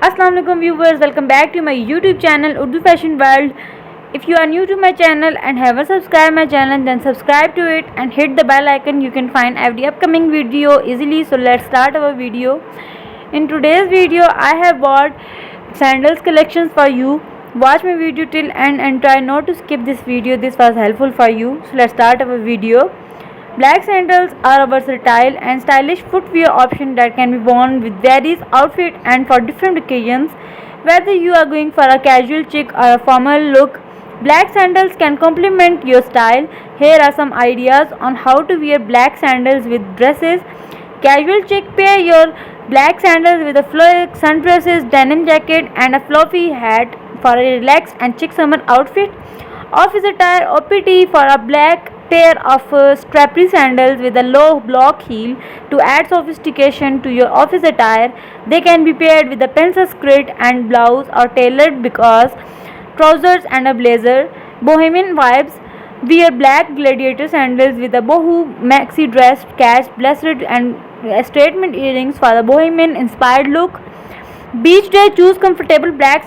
Assalamu alaikum viewers, welcome back to my YouTube channel Urdu Fashion World. If you are new to my channel and haven't subscribed my channel, then subscribe to it and hit the bell icon. You can find every upcoming video easily. So let's start our video. In today's video I have bought sandals collections for you. Watch my video till end and try not to skip this video. This was helpful for you. So let's start our video. Black sandals are a versatile and stylish footwear option that can be worn with various outfits and for different occasions. Whether you are going for a casual chic or a formal look, black sandals can complement your style. Here are some ideas on how to wear black sandals with dresses. Casual chic: pair your black sandals with a floral sundresses, denim jacket and a fluffy hat for a relaxed and chic summer outfit. Office attire: OPT for a black pair of strappy sandals with a low block heel to add sophistication to your office attire. They can be paired with a pencil skirt and blouse or tailored because trousers and a blazer. Bohemian vibes: wear black gladiator sandals with a boho maxi dress, catch bracelet and statement earrings for a bohemian inspired look. Beach day: choose comfortable black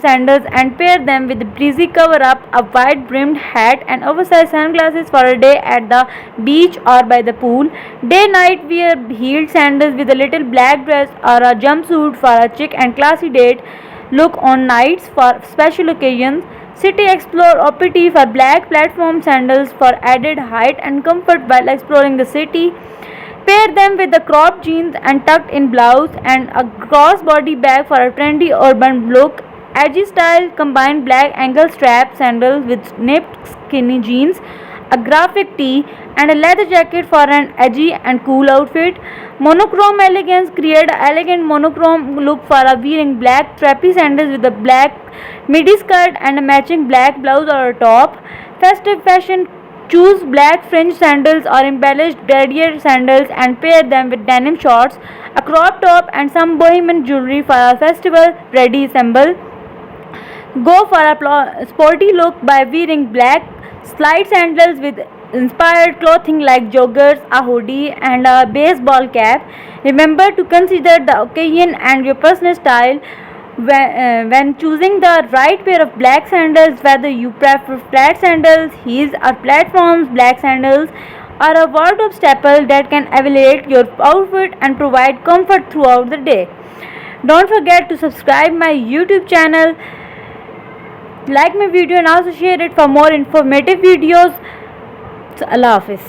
sandals and pair them with a breezy cover up, a wide brimmed hat and oversized sunglasses for a day at the beach or by the pool. Day night: wear heeled sandals with a little black dress or a jumpsuit for a chic and classy date look on nights for special occasions. City explore: OPT for black platform sandals for added height and comfort while exploring the city. Pair them with the cropped jeans and tucked in blouse and a crossbody bag for a trendy urban look. Edgy style: combine black ankle strap sandals with nipped skinny jeans, a graphic tee and a leather jacket for an edgy and cool outfit. Monochrome elegance: create an elegant monochrome look for a wearing black strappy sandals with a black midi skirt and a matching black blouse or a top. Festive fashion: choose black fringe sandals or embellished braided sandals and pair them with denim shorts, a crop top and some bohemian jewelry for a festival ready symbol. Go for a sporty look by wearing black slide sandals with inspired clothing like joggers, a hoodie and a baseball cap. Remember to consider the occasion and your personal style when choosing the right pair of black sandals. Whether you prefer flat sandals, heels or platforms, black sandals are a wardrobe staple that can elevate your outfit and provide comfort throughout the day. Don't forget to subscribe my YouTube channel, like my video and also share it for more informative videos. Allah Hafiz.